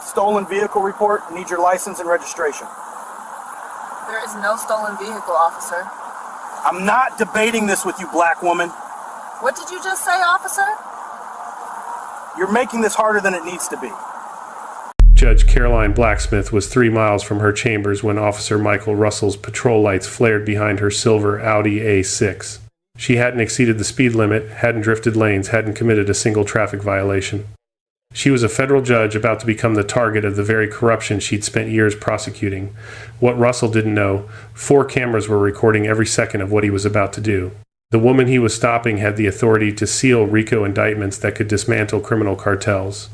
Stolen vehicle report. Need your license and registration. There is no stolen vehicle, officer. I'm not debating this with you, black woman. What did you just say, officer? You're making this harder than it needs to be. Judge Caroline Blacksmith was 3 miles from her chambers when Officer Michael Russell's patrol lights flared behind her silver Audi A6. She hadn't exceeded the speed limit, hadn't drifted lanes, hadn't committed a single traffic violation. She was a federal judge about to become the target of the very corruption she'd spent years prosecuting. What Russell didn't know, 4 cameras were recording every second of what he was about to do. The woman he was stopping had the authority to seal RICO indictments that could dismantle criminal cartels.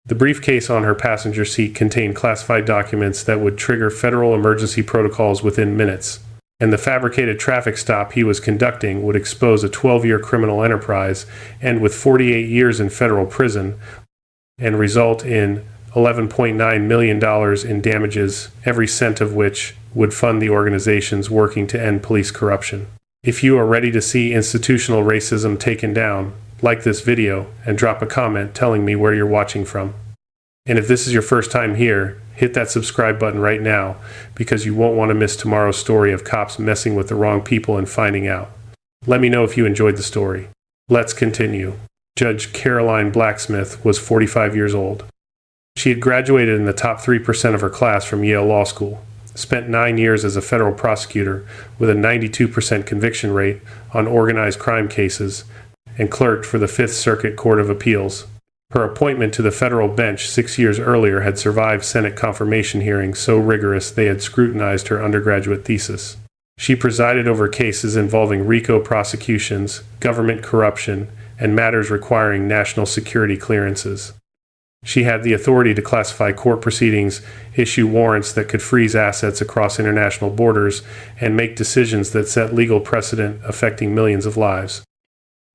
The briefcase on her passenger seat contained classified documents that would trigger federal emergency protocols within minutes, and the fabricated traffic stop he was conducting would expose a 12-year criminal enterprise, end with 48 years in federal prison, and result in $11.9 million in damages, every cent of which would fund the organizations working to end police corruption. If you are ready to see institutional racism taken down, like this video and drop a comment telling me where you're watching from. And if this is your first time here, hit that subscribe button right now because you won't want to miss tomorrow's story of cops messing with the wrong people and finding out. Let me know if you enjoyed the story. Let's continue. Judge Caroline Blacksmith was 45 years old. She had graduated in the top 3% of her class from Yale Law School, spent 9 years as a federal prosecutor with a 92% conviction rate on organized crime cases, and clerked for the 5th Circuit Court of Appeals. Her appointment to the federal bench 6 years earlier had survived Senate confirmation hearings so rigorous they had scrutinized her undergraduate thesis. She presided over cases involving RICO prosecutions, government corruption, and matters requiring national security clearances. She had the authority to classify court proceedings, issue warrants that could freeze assets across international borders, and make decisions that set legal precedent affecting millions of lives.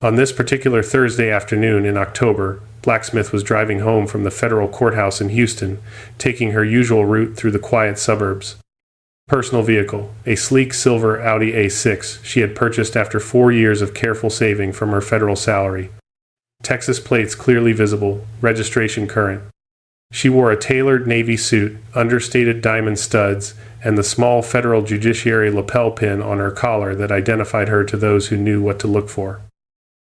On this particular Thursday afternoon in October, Blacksmith was driving home from the federal courthouse in Houston, taking her usual route through the quiet suburbs. Personal vehicle, a sleek silver Audi A6 she had purchased after 4 years of careful saving from her federal salary. Texas plates clearly visible, registration current. She wore a tailored navy suit, understated diamond studs, and the small federal judiciary lapel pin on her collar that identified her to those who knew what to look for.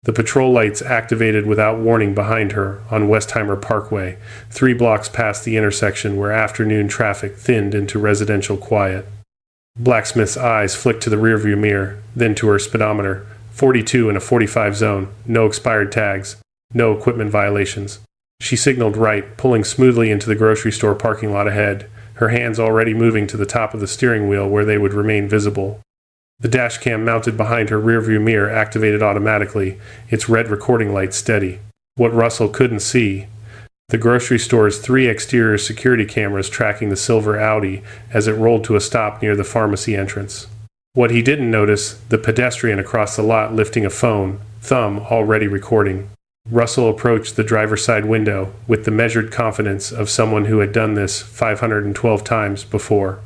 The patrol lights activated without warning behind her on Westheimer Parkway, 3 blocks past the intersection where afternoon traffic thinned into residential quiet. Blacksmith's eyes flicked to the rearview mirror, then to her speedometer. 42 in a 45 zone, no expired tags, no equipment violations. She signaled right, pulling smoothly into the grocery store parking lot ahead, her hands already moving to the top of the steering wheel where they would remain visible. The dash cam mounted behind her rearview mirror activated automatically, its red recording light steady. What Russell couldn't see, the grocery store's 3 exterior security cameras tracking the silver Audi as it rolled to a stop near the pharmacy entrance. What he didn't notice, the pedestrian across the lot lifting a phone, thumb already recording. Russell approached the driver's side window with the measured confidence of someone who had done this 512 times before.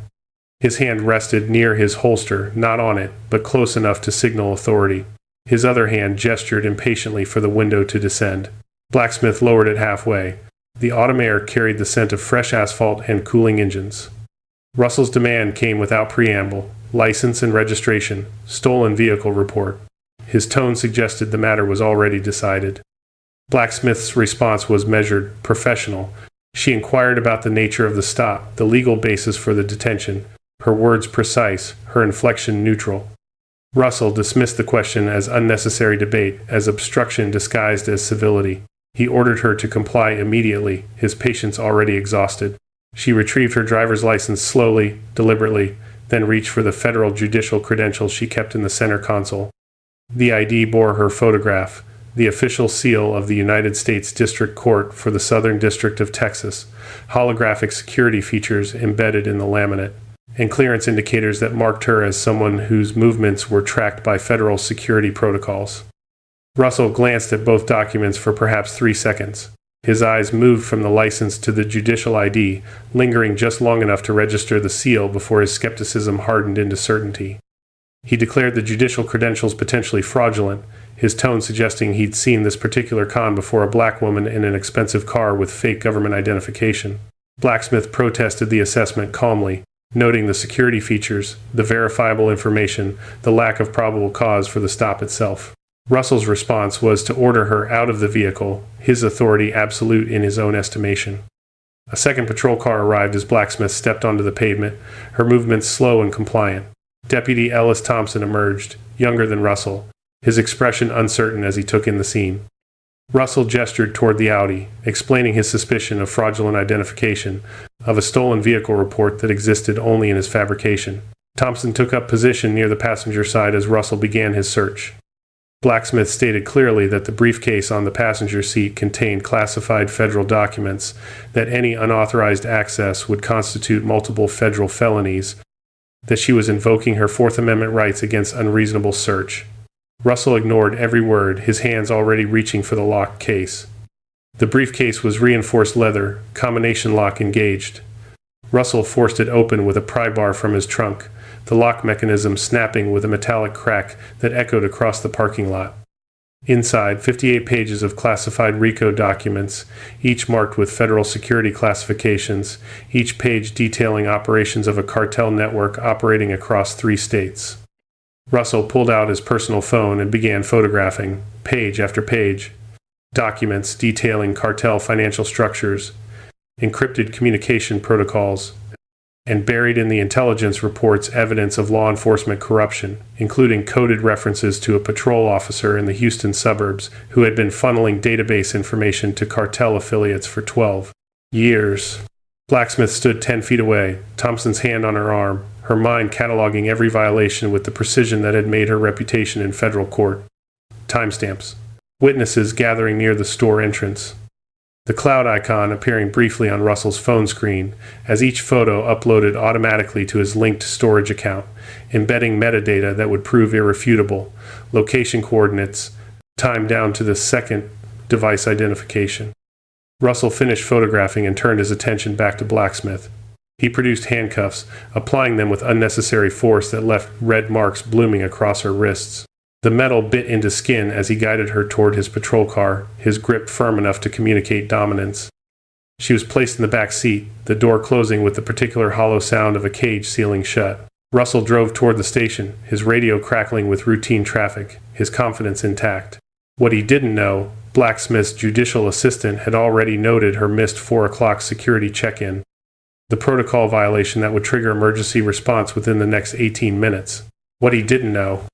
His hand rested near his holster, not on it, but close enough to signal authority. His other hand gestured impatiently for the window to descend. Blacksmith lowered it halfway. The autumn air carried the scent of fresh asphalt and cooling engines. Russell's demand came without preamble. License and registration, stolen vehicle report. His tone suggested the matter was already decided. Blacksmith's response was measured, professional. She inquired about the nature of the stop, the legal basis for the detention, her words precise, her inflection neutral. Russell dismissed the question as unnecessary debate, as obstruction disguised as civility. He ordered her to comply immediately, his patience already exhausted. She retrieved her driver's license slowly, deliberately, then reached for the federal judicial credentials she kept in the center console. The ID bore her photograph, the official seal of the United States District Court for the Southern District of Texas, holographic security features embedded in the laminate, and clearance indicators that marked her as someone whose movements were tracked by federal security protocols. Russell glanced at both documents for perhaps 3 seconds. His eyes moved from the license to the judicial ID, lingering just long enough to register the seal before his skepticism hardened into certainty. He declared the judicial credentials potentially fraudulent, his tone suggesting he'd seen this particular con before a black woman in an expensive car with fake government identification. Blacksmith protested the assessment calmly, noting the security features, the verifiable information, the lack of probable cause for the stop itself. Russell's response was to order her out of the vehicle, his authority absolute in his own estimation. A second patrol car arrived as Blacksmith stepped onto the pavement, her movements slow and compliant. Deputy Ellis Thompson emerged, younger than Russell, his expression uncertain as he took in the scene. Russell gestured toward the Audi, explaining his suspicion of fraudulent identification, of a stolen vehicle report that existed only in his fabrication. Thompson took up position near the passenger side as Russell began his search. Blacksmith stated clearly that the briefcase on the passenger seat contained classified federal documents, that any unauthorized access would constitute multiple federal felonies, that she was invoking her Fourth Amendment rights against unreasonable search. Russell ignored every word, his hands already reaching for the locked case. The briefcase was reinforced leather, combination lock engaged. Russell forced it open with a pry bar from his trunk, the lock mechanism snapping with a metallic crack that echoed across the parking lot. Inside, 58 pages of classified RICO documents, each marked with federal security classifications, each page detailing operations of a cartel network operating across 3 states. Russell pulled out his personal phone and began photographing, page after page, documents detailing cartel financial structures, encrypted communication protocols, and buried in the intelligence reports evidence of law enforcement corruption, including coded references to a patrol officer in the Houston suburbs who had been funneling database information to cartel affiliates for 12 years. Blacksmith stood 10 feet away, Thompson's hand on her arm, her mind cataloging every violation with the precision that had made her reputation in federal court. Timestamps. Witnesses gathering near the store entrance. The cloud icon appearing briefly on Russell's phone screen as each photo uploaded automatically to his linked storage account, embedding metadata that would prove irrefutable, location coordinates, time down to the second, device identification. Russell finished photographing and turned his attention back to Blacksmith. He produced handcuffs, applying them with unnecessary force that left red marks blooming across her wrists. The metal bit into skin as he guided her toward his patrol car, his grip firm enough to communicate dominance. She was placed in the back seat, the door closing with the particular hollow sound of a cage sealing shut. Russell drove toward the station, his radio crackling with routine traffic, his confidence intact. What he didn't know, Blacksmith's judicial assistant had already noted her missed 4 o'clock security check-in, the protocol violation that would trigger emergency response within the next 18 minutes. What he didn't know,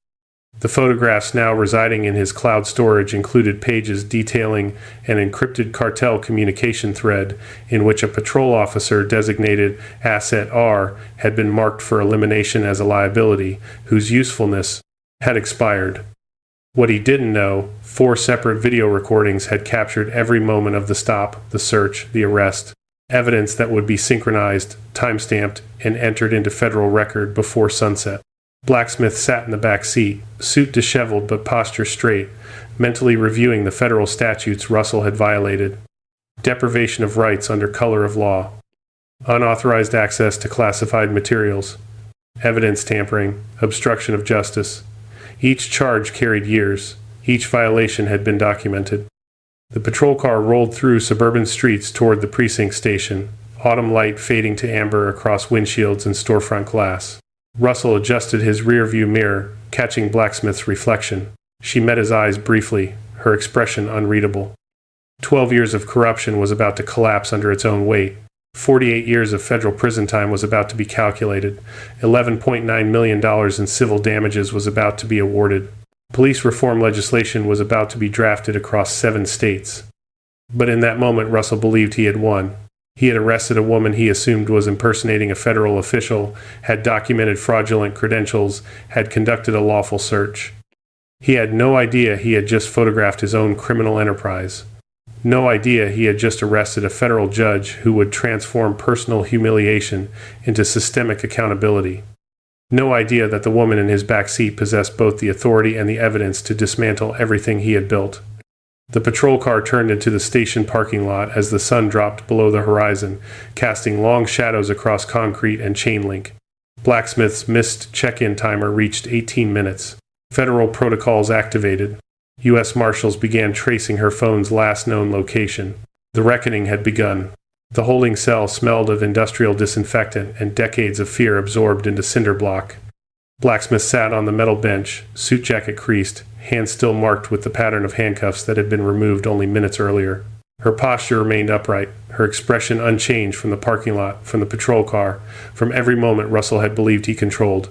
the photographs now residing in his cloud storage included pages detailing an encrypted cartel communication thread in which a patrol officer designated Asset R had been marked for elimination as a liability, whose usefulness had expired. What he didn't know, 4 separate video recordings had captured every moment of the stop, the search, the arrest, evidence that would be synchronized, time-stamped, and entered into federal record before sunset. Blacksmith sat in the back seat, suit disheveled but posture straight, mentally reviewing the federal statutes Russell had violated. Deprivation of rights under color of law. Unauthorized access to classified materials. Evidence tampering. Obstruction of justice. Each charge carried years. Each violation had been documented. The patrol car rolled through suburban streets toward the precinct station, autumn light fading to amber across windshields and storefront glass. Russell adjusted his rearview mirror, catching Blacksmith's reflection. She met his eyes briefly, her expression unreadable. 12 years of corruption was about to collapse under its own weight. 48 years of federal prison time was about to be calculated. $11.9 million in civil damages was about to be awarded. Police reform legislation was about to be drafted across 7 states. But in that moment, Russell believed he had won. He had arrested a woman he assumed was impersonating a federal official, had documented fraudulent credentials, had conducted a lawful search. He had no idea he had just photographed his own criminal enterprise. No idea he had just arrested a federal judge who would transform personal humiliation into systemic accountability. No idea that the woman in his back seat possessed both the authority and the evidence to dismantle everything he had built. The patrol car turned into the station parking lot as the sun dropped below the horizon, casting long shadows across concrete and chain link. Blacksmith's missed check-in timer reached 18 minutes. Federal protocols activated. U.S. Marshals began tracing her phone's last known location. The reckoning had begun. The holding cell smelled of industrial disinfectant and decades of fear absorbed into cinder block. Blacksmith sat on the metal bench, suit jacket creased, hands still marked with the pattern of handcuffs that had been removed only minutes earlier. Her posture remained upright, her expression unchanged from the parking lot, from the patrol car, from every moment Russell had believed he controlled.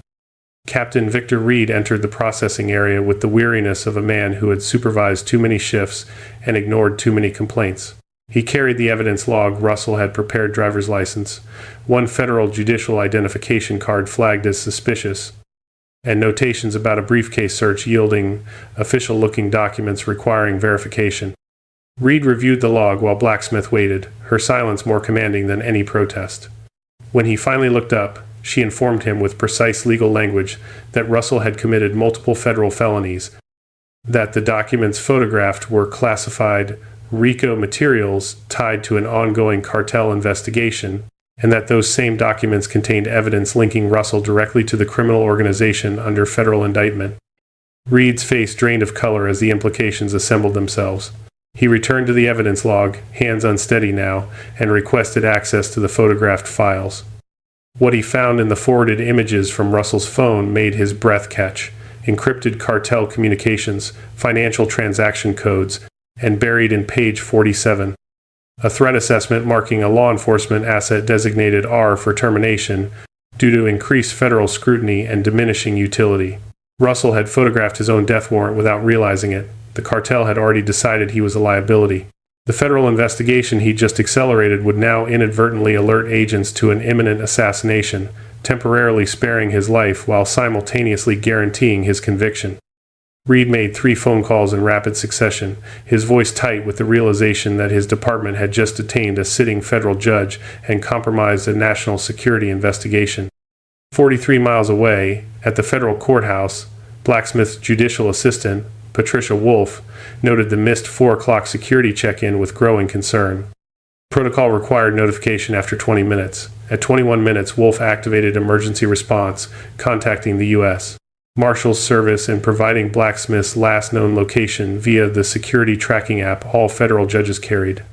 Captain Victor Reed entered the processing area with the weariness of a man who had supervised too many shifts and ignored too many complaints. He carried the evidence log Russell had prepared: driver's license, one federal judicial identification card flagged as suspicious, and notations about a briefcase search yielding official-looking documents requiring verification. Reed reviewed the log while Blacksmith waited, her silence more commanding than any protest. When he finally looked up, she informed him with precise legal language that Russell had committed multiple federal felonies, that the documents photographed were classified RICO materials tied to an ongoing cartel investigation, and that those same documents contained evidence linking Russell directly to the criminal organization under federal indictment. Reed's face drained of color as the implications assembled themselves. He returned to the evidence log, hands unsteady now, and requested access to the photographed files. What he found in the forwarded images from Russell's phone made his breath catch: encrypted cartel communications, financial transaction codes, and buried in page 47, a threat assessment marking a law enforcement asset designated R for termination due to increased federal scrutiny and diminishing utility. Russell had photographed his own death warrant without realizing it. The cartel had already decided he was a liability. The federal investigation he just accelerated would now inadvertently alert agents to an imminent assassination, temporarily sparing his life while simultaneously guaranteeing his conviction. Reed made 3 phone calls in rapid succession, his voice tight with the realization that his department had just detained a sitting federal judge and compromised a national security investigation. 43 miles away, at the federal courthouse, Blacksmith's judicial assistant, Patricia Wolf, noted the missed 4 o'clock security check-in with growing concern. Protocol required notification after 20 minutes. At 21 minutes, Wolf activated emergency response, contacting the U.S. Marshals Service and providing Blacksmith's last known location via the security tracking app all federal judges carried.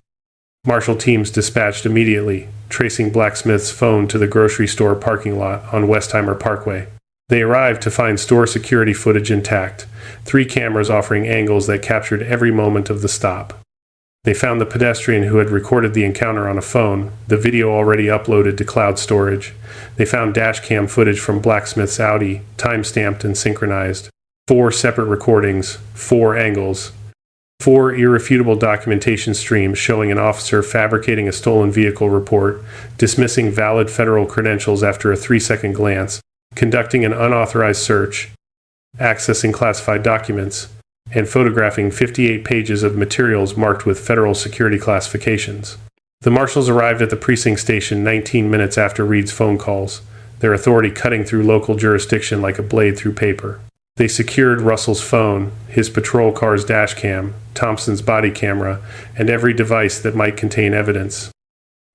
Marshal teams dispatched immediately, tracing Blacksmith's phone to the grocery store parking lot on Westheimer Parkway. They arrived to find store security footage intact, 3 cameras offering angles that captured every moment of the stop. They found the pedestrian who had recorded the encounter on a phone, the video already uploaded to cloud storage. They found dashcam footage from Blacksmith's Audi, time-stamped and synchronized. 4 separate recordings, 4 angles. 4 irrefutable documentation streams showing an officer fabricating a stolen vehicle report, dismissing valid federal credentials after a 3-second glance, conducting an unauthorized search, accessing classified documents, and photographing 58 pages of materials marked with federal security classifications. The marshals arrived at the precinct station 19 minutes after Reed's phone calls, their authority cutting through local jurisdiction like a blade through paper. They secured Russell's phone, his patrol car's dashcam, Thompson's body camera, and every device that might contain evidence.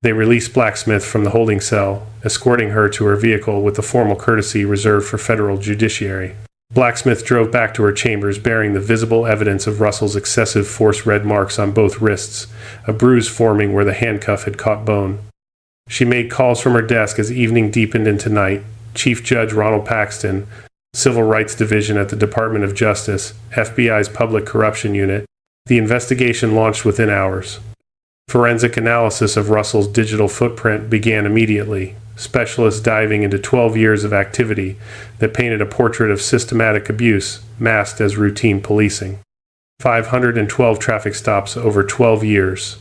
They released Blacksmith from the holding cell, escorting her to her vehicle with the formal courtesy reserved for federal judiciary. Blacksmith drove back to her chambers bearing the visible evidence of Russell's excessive force red marks on both wrists, a bruise forming where the handcuff had caught bone. She made calls from her desk as evening deepened into night. Chief Judge Ronald Paxton, Civil Rights Division at the Department of Justice, FBI's Public Corruption Unit. The investigation launched within hours. Forensic analysis of Russell's digital footprint began immediately, specialists diving into 12 years of activity that painted a portrait of systematic abuse masked as routine policing. 512 traffic stops over 12 years,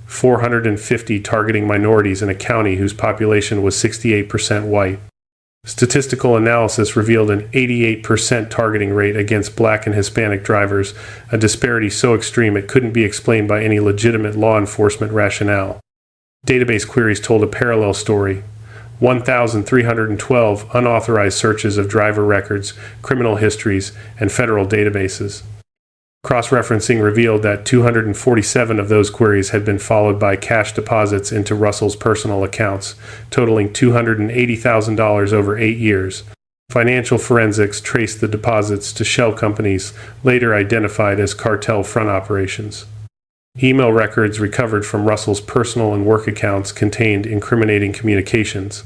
450 targeting minorities in a county whose population was 68% white. Statistical analysis revealed an 88% targeting rate against Black and Hispanic drivers, a disparity so extreme it couldn't be explained by any legitimate law enforcement rationale. Database queries told a parallel story. 1,312 unauthorized searches of driver records, criminal histories, and federal databases. Cross-referencing revealed that 247 of those queries had been followed by cash deposits into Russell's personal accounts, totaling $280,000 over 8 years. Financial forensics traced the deposits to shell companies later identified as cartel front operations. Email records recovered from Russell's personal and work accounts contained incriminating communications,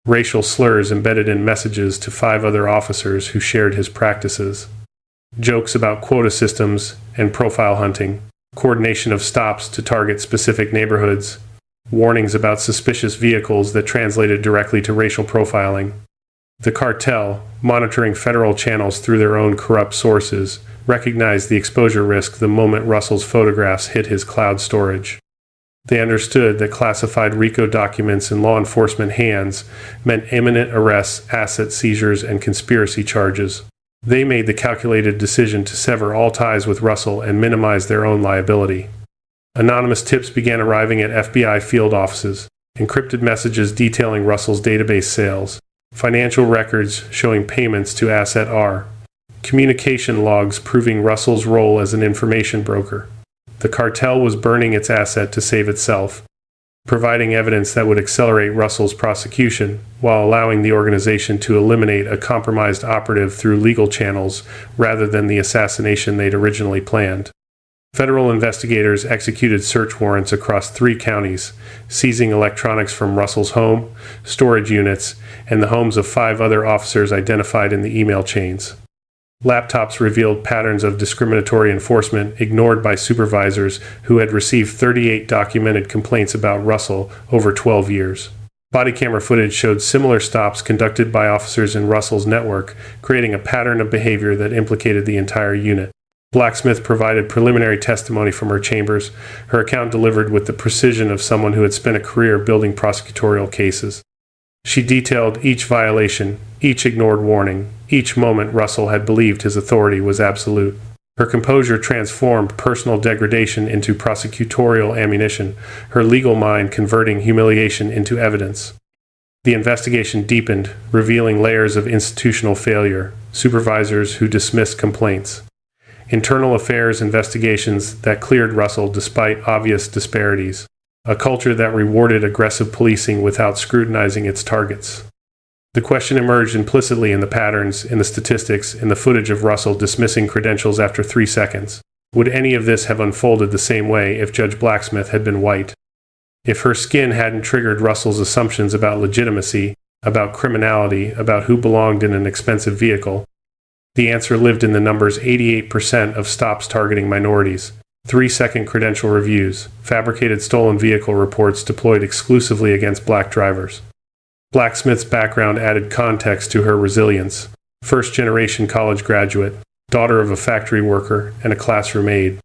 racial slurs embedded in messages to 5 other officers who shared his practices, jokes about quota systems and profile hunting, coordination of stops to target specific neighborhoods, warnings about suspicious vehicles that translated directly to racial profiling. The cartel, monitoring federal channels through their own corrupt sources, recognized the exposure risk the moment Russell's photographs hit his cloud storage. They understood that classified RICO documents in law enforcement hands meant imminent arrests, asset seizures, and conspiracy charges. They made the calculated decision to sever all ties with Russell and minimize their own liability. Anonymous tips began arriving at FBI field offices, encrypted messages detailing Russell's database sales, financial records showing payments to Asset R, communication logs proving Russell's role as an information broker. The cartel was burning its asset to save itself, providing evidence that would accelerate Russell's prosecution, while allowing the organization to eliminate a compromised operative through legal channels rather than the assassination they'd originally planned. Federal investigators executed search warrants across 3 counties, seizing electronics from Russell's home, storage units, and the homes of 5 other officers identified in the email chains. Laptops revealed patterns of discriminatory enforcement ignored by supervisors who had received 38 documented complaints about Russell over 12 years. Body camera footage showed similar stops conducted by officers in Russell's network, creating a pattern of behavior that implicated the entire unit. Blacksmith provided preliminary testimony from her chambers, her account delivered with the precision of someone who had spent a career building prosecutorial cases. She detailed each violation, each ignored warning, each moment Russell had believed his authority was absolute. Her composure transformed personal degradation into prosecutorial ammunition, her legal mind converting humiliation into evidence. The investigation deepened, revealing layers of institutional failure, supervisors who dismissed complaints, internal affairs investigations that cleared Russell despite obvious disparities, a culture that rewarded aggressive policing without scrutinizing its targets. The question emerged implicitly in the patterns, in the statistics, in the footage of Russell dismissing credentials after 3 seconds. Would any of this have unfolded the same way if Judge Blacksmith had been white? If her skin hadn't triggered Russell's assumptions about legitimacy, about criminality, about who belonged in an expensive vehicle? The answer lived in the numbers: 88% of stops targeting minorities, 3-second credential reviews, fabricated stolen vehicle reports deployed exclusively against black drivers. Blacksmith's background added context to her resilience. First-generation college graduate, daughter of a factory worker, and a classroom aide.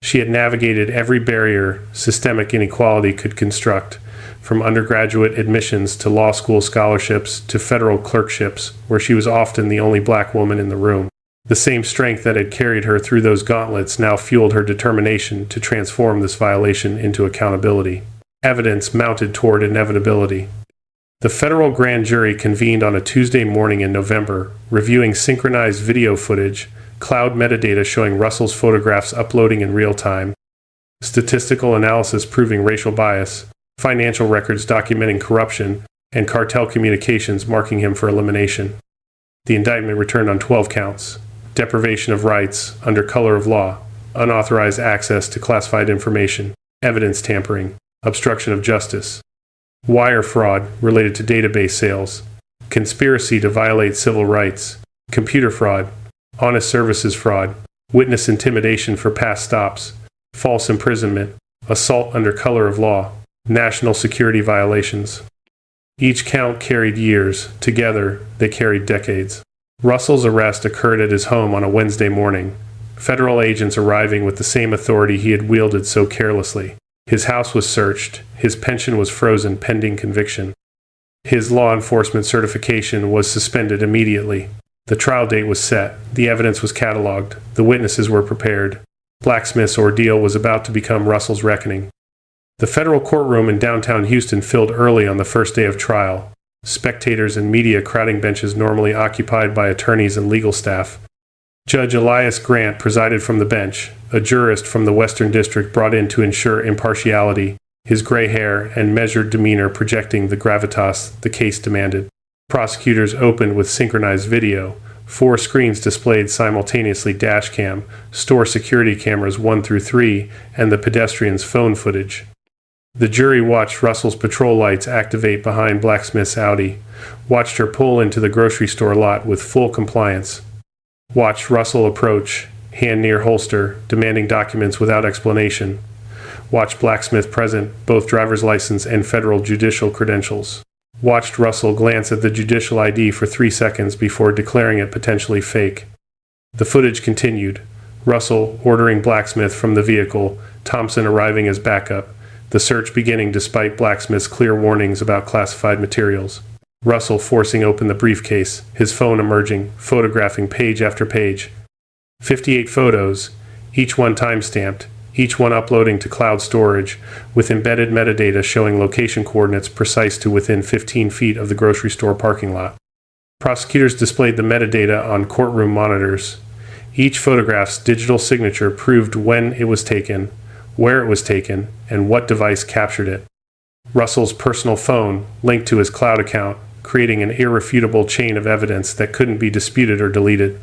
She had navigated every barrier systemic inequality could construct, from undergraduate admissions to law school scholarships to federal clerkships, where she was often the only black woman in the room. The same strength that had carried her through those gauntlets now fueled her determination to transform this violation into accountability. Evidence mounted toward inevitability. The federal grand jury convened on a Tuesday morning in November, reviewing synchronized video footage, cloud metadata showing Russell's photographs uploading in real time, statistical analysis proving racial bias, financial records documenting corruption, and cartel communications marking him for elimination. The indictment returned on 12 counts: deprivation of rights under color of law, unauthorized access to classified information, evidence tampering, obstruction of justice, wire fraud related to database sales, conspiracy to violate civil rights, computer fraud, honest services fraud, witness intimidation for past stops, false imprisonment, assault under color of law, national security violations. Each count carried years. Together, they carried decades. Russell's arrest occurred at his home on a Wednesday morning, federal agents arriving with the same authority he had wielded so carelessly. His house was searched, his pension was frozen pending conviction. His law enforcement certification was suspended immediately. The trial date was set, the evidence was cataloged, the witnesses were prepared. Blacksmith's ordeal was about to become Russell's reckoning. The federal courtroom in downtown Houston filled early on the first day of trial, spectators and media crowding benches normally occupied by attorneys and legal staff. Judge Elias Grant presided from the bench, a jurist from the Western District brought in to ensure impartiality, his gray hair and measured demeanor projecting the gravitas the case demanded. Prosecutors opened with synchronized video, 4 screens displayed simultaneously dashcam, store security cameras 1 through 3, and the pedestrian's phone footage. The jury watched Russell's patrol lights activate behind Blacksmith's Audi, watched her pull into the grocery store lot with full compliance, watched Russell approach, hand near holster, demanding documents without explanation, watched Blacksmith present both driver's license and federal judicial credentials, watched Russell glance at the judicial ID for 3 seconds before declaring it potentially fake. The footage continued, Russell ordering Blacksmith from the vehicle, Thompson arriving as backup, the search beginning despite Blacksmith's clear warnings about classified materials. Russell forcing open the briefcase, his phone emerging, photographing page after page. 58 photos, each one time-stamped, each one uploading to cloud storage, with embedded metadata showing location coordinates precise to within 15 feet of the grocery store parking lot. Prosecutors displayed the metadata on courtroom monitors. Each photograph's digital signature proved when it was taken, where it was taken, and what device captured it. Russell's personal phone linked to his cloud account, creating an irrefutable chain of evidence that couldn't be disputed or deleted.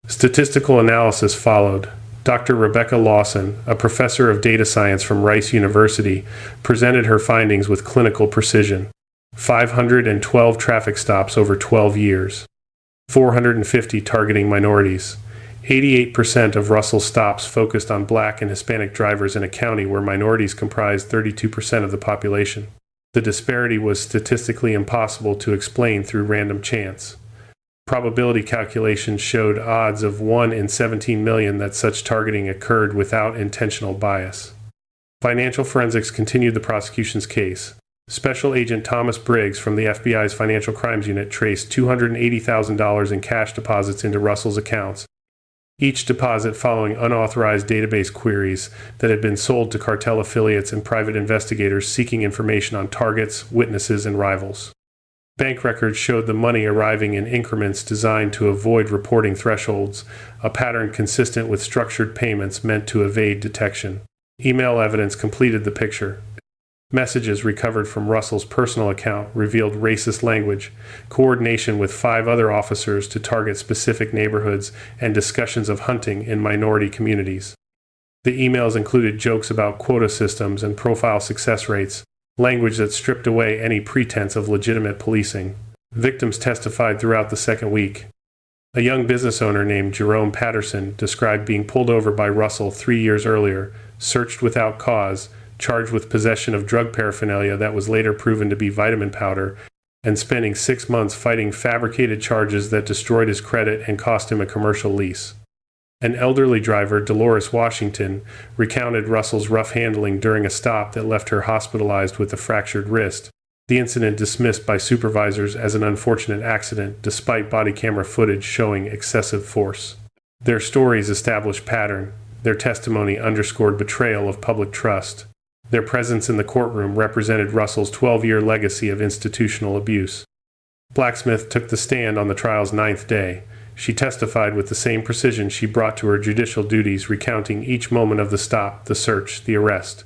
Statistical analysis followed. Dr. Rebecca Lawson, a professor of data science from Rice University, presented her findings with clinical precision. 512 traffic stops over 12 years. 450 targeting minorities. 88% of Russell's stops focused on Black and Hispanic drivers in a county where minorities comprised 32% of the population. The disparity was statistically impossible to explain through random chance. Probability calculations showed odds of 1 in 17 million that such targeting occurred without intentional bias. Financial forensics continued the prosecution's case. Special Agent Thomas Briggs from the FBI's Financial Crimes Unit traced $280,000 in cash deposits into Russell's accounts, each deposit following unauthorized database queries that had been sold to cartel affiliates and private investigators seeking information on targets, witnesses, and rivals. Bank records showed the money arriving in increments designed to avoid reporting thresholds, a pattern consistent with structured payments meant to evade detection. Email evidence completed the picture. Messages recovered from Russell's personal account revealed racist language, coordination with 5 other officers to target specific neighborhoods, and discussions of hunting in minority communities. The emails included jokes about quota systems and profile success rates, language that stripped away any pretense of legitimate policing. Victims testified throughout the second week. A young business owner named Jerome Patterson described being pulled over by Russell 3 years earlier, searched without cause, charged with possession of drug paraphernalia that was later proven to be vitamin powder, and spending 6 months fighting fabricated charges that destroyed his credit and cost him a commercial lease. An elderly driver, Dolores Washington, recounted Russell's rough handling during a stop that left her hospitalized with a fractured wrist, the incident dismissed by supervisors as an unfortunate accident despite body camera footage showing excessive force. Their stories established pattern. Their testimony underscored betrayal of public trust. Their presence in the courtroom represented Russell's 12-year legacy of institutional abuse. Blacksmith took the stand on the trial's 9th day. She testified with the same precision she brought to her judicial duties, recounting each moment of the stop, the search, the arrest.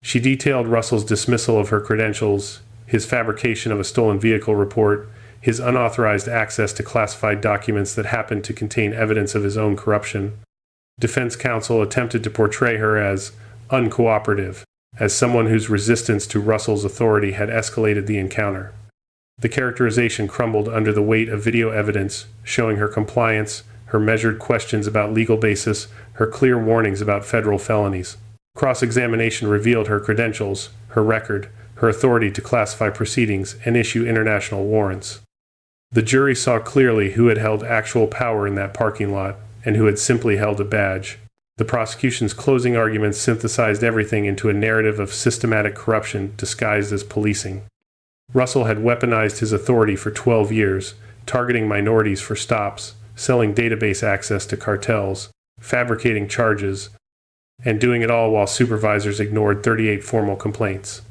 She detailed Russell's dismissal of her credentials, his fabrication of a stolen vehicle report, his unauthorized access to classified documents that happened to contain evidence of his own corruption. Defense counsel attempted to portray her as uncooperative, as someone whose resistance to Russell's authority had escalated the encounter. The characterization crumbled under the weight of video evidence showing her compliance, her measured questions about legal basis, her clear warnings about federal felonies. Cross-examination revealed her credentials, her record, her authority to classify proceedings and issue international warrants. The jury saw clearly who had held actual power in that parking lot and who had simply held a badge. The prosecution's closing arguments synthesized everything into a narrative of systematic corruption disguised as policing. Russell had weaponized his authority for 12 years, targeting minorities for stops, selling database access to cartels, fabricating charges, and doing it all while supervisors ignored 38 formal complaints.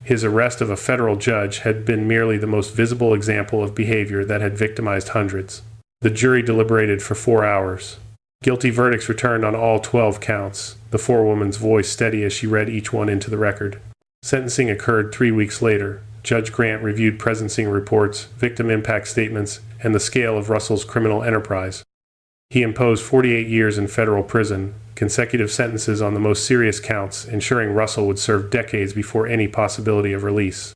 His arrest of a federal judge had been merely the most visible example of behavior that had victimized hundreds. The jury deliberated for 4 hours. Guilty verdicts returned on all 12 counts, the forewoman's voice steady as she read each one into the record. Sentencing occurred 3 weeks later. Judge Grant reviewed presencing reports, victim impact statements, and the scale of Russell's criminal enterprise. He imposed 48 years in federal prison, consecutive sentences on the most serious counts, ensuring Russell would serve decades before any possibility of release.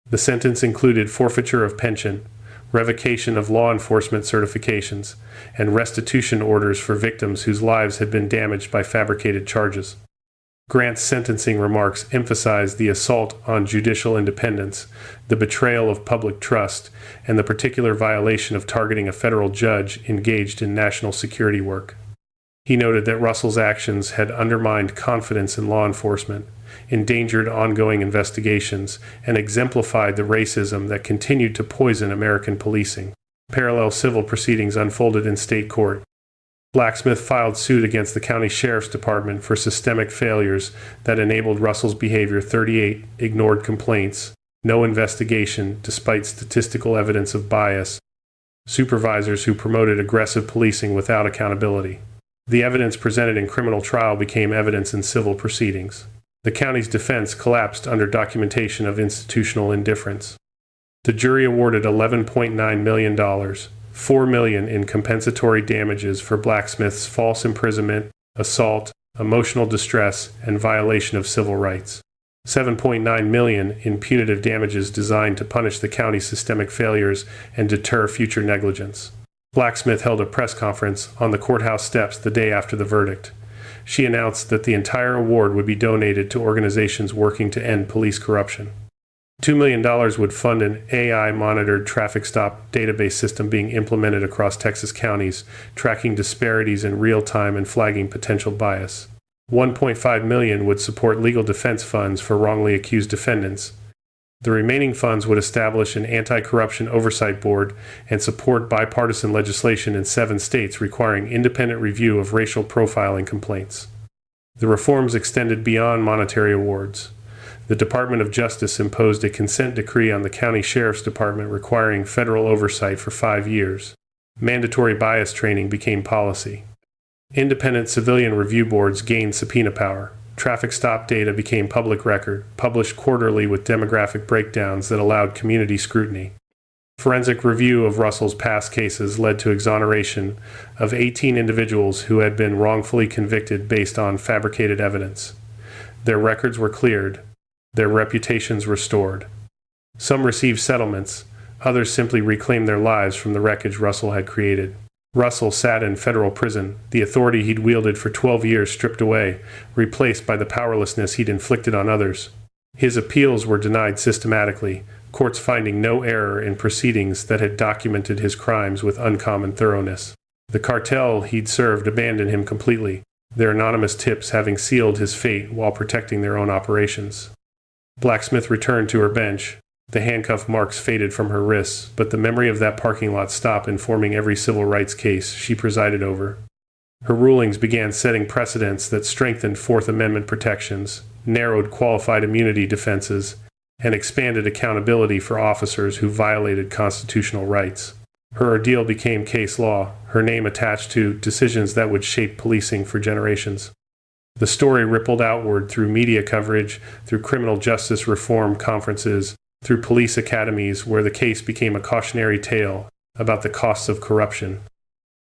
The sentence included forfeiture of pension, revocation of law enforcement certifications, and restitution orders for victims whose lives had been damaged by fabricated charges. Grant's sentencing remarks emphasized the assault on judicial independence, the betrayal of public trust, and the particular violation of targeting a federal judge engaged in national security work. He noted that Russell's actions had undermined confidence in law enforcement, endangered ongoing investigations, and exemplified the racism that continued to poison American policing. Parallel civil proceedings unfolded in state court. Blacksmith filed suit against the county sheriff's department for systemic failures that enabled Russell's behavior. 38 ignored complaints, no investigation despite statistical evidence of bias, supervisors who promoted aggressive policing without accountability. The evidence presented in criminal trial became evidence in civil proceedings. The county's defense collapsed under documentation of institutional indifference. The jury awarded $11.9 million, $4 million in compensatory damages for Blacksmith's false imprisonment, assault, emotional distress, and violation of civil rights. $7.9 million in punitive damages designed to punish the county's systemic failures and deter future negligence. Blacksmith held a press conference on the courthouse steps the day after the verdict. She announced that the entire award would be donated to organizations working to end police corruption. $2 million would fund an AI-monitored traffic stop database system being implemented across Texas counties, tracking disparities in real time and flagging potential bias. $1.5 million would support legal defense funds for wrongly accused defendants. The remaining funds would establish an anti-corruption oversight board and support bipartisan legislation in 7 states requiring independent review of racial profiling complaints. The reforms extended beyond monetary awards. The Department of Justice imposed a consent decree on the county sheriff's department requiring federal oversight for 5 years. Mandatory bias training became policy. Independent civilian review boards gained subpoena power. Traffic stop data became public record, published quarterly with demographic breakdowns that allowed community scrutiny. Forensic review of Russell's past cases led to exoneration of 18 individuals who had been wrongfully convicted based on fabricated evidence. Their records were cleared, their reputations restored. Some received settlements, others simply reclaimed their lives from the wreckage Russell had created. Russell sat in federal prison, the authority he'd wielded for 12 years stripped away, replaced by the powerlessness he'd inflicted on others. His appeals were denied systematically, courts finding no error in proceedings that had documented his crimes with uncommon thoroughness. The cartel he'd served abandoned him completely, their anonymous tips having sealed his fate while protecting their own operations. Blacksmith returned to her bench. The handcuff marks faded from her wrists, but the memory of that parking lot stop informing every civil rights case she presided over. Her rulings began setting precedents that strengthened Fourth Amendment protections, narrowed qualified immunity defenses, and expanded accountability for officers who violated constitutional rights. Her ordeal became case law, her name attached to decisions that would shape policing for generations. The story rippled outward through media coverage, through criminal justice reform conferences, through police academies where the case became a cautionary tale about the costs of corruption.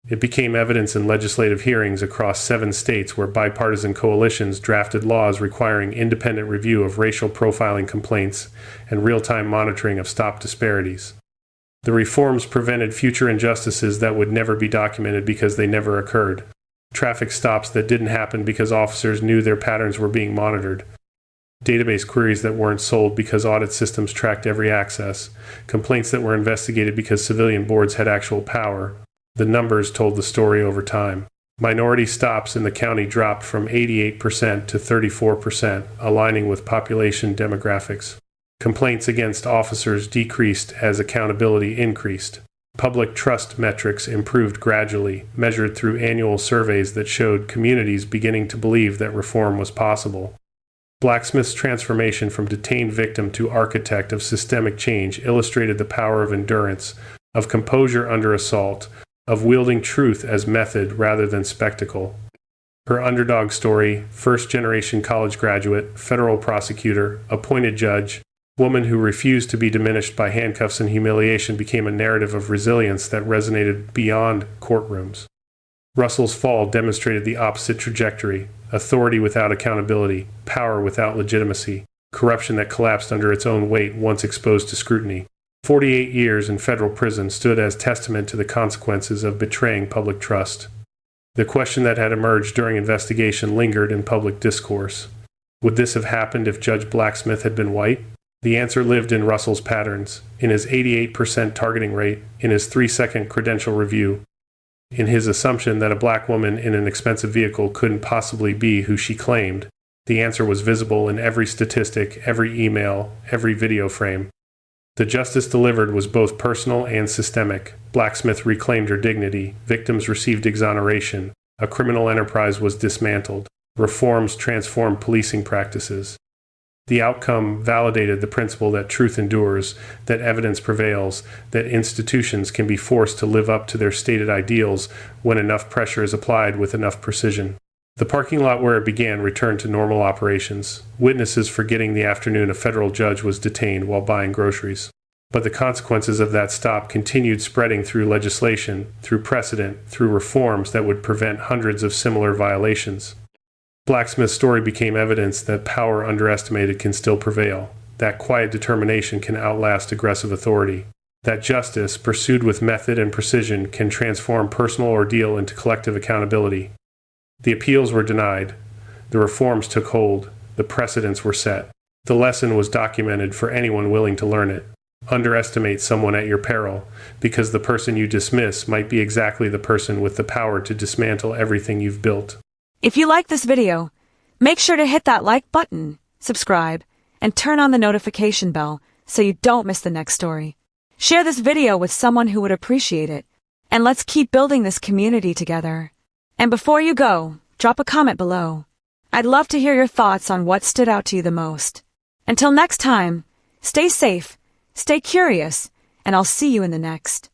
It became evidence in legislative hearings across 7 states where bipartisan coalitions drafted laws requiring independent review of racial profiling complaints and real-time monitoring of stop disparities. The reforms prevented future injustices that would never be documented because they never occurred. Traffic stops that didn't happen because officers knew their patterns were being monitored. Database queries that weren't solved because audit systems tracked every access, complaints that were investigated because civilian boards had actual power. The numbers told the story over time. Minority stops in the county dropped from 88% to 34%, aligning with population demographics. Complaints against officers decreased as accountability increased. Public trust metrics improved gradually, measured through annual surveys that showed communities beginning to believe that reform was possible. Blacksmith's transformation from detained victim to architect of systemic change illustrated the power of endurance, of composure under assault, of wielding truth as method rather than spectacle. Her underdog story, first-generation college graduate, federal prosecutor, appointed judge, Woman who refused to be diminished by handcuffs and humiliation became a narrative of resilience that resonated beyond courtrooms. Russell's fall demonstrated the opposite trajectory: authority without accountability, power without legitimacy, corruption that collapsed under its own weight once exposed to scrutiny. 48 years in federal prison stood as testament to the consequences of betraying public trust. The question that had emerged during investigation lingered in public discourse. Would this have happened if Judge Blacksmith had been white? The answer lived in Russell's patterns, in his 88% targeting rate, in his 3-second credential review, in his assumption that a black woman in an expensive vehicle couldn't possibly be who she claimed. The answer was visible in every statistic, every email, every video frame. The justice delivered was both personal and systemic. Blacksmith reclaimed her dignity, victims received exoneration, a criminal enterprise was dismantled, reforms transformed policing practices. The outcome validated the principle that truth endures, that evidence prevails, that institutions can be forced to live up to their stated ideals when enough pressure is applied with enough precision. The parking lot where it began returned to normal operations, witnesses forgetting the afternoon a federal judge was detained while buying groceries. But the consequences of that stop continued spreading through legislation, through precedent, through reforms that would prevent hundreds of similar violations. Blacksmith's story became evidence that power underestimated can still prevail, that quiet determination can outlast aggressive authority, that justice, pursued with method and precision, can transform personal ordeal into collective accountability. The appeals were denied, the reforms took hold, the precedents were set. The lesson was documented for anyone willing to learn it. Underestimate someone at your peril, because the person you dismiss might be exactly the person with the power to dismantle everything you've built. If you like this video, make sure to hit that like button, subscribe, and turn on the notification bell so you don't miss the next story. Share this video with someone who would appreciate it, and let's keep building this community together. And before you go, drop a comment below. I'd love to hear your thoughts on what stood out to you the most. Until next time, stay safe, stay curious, and I'll see you in the next.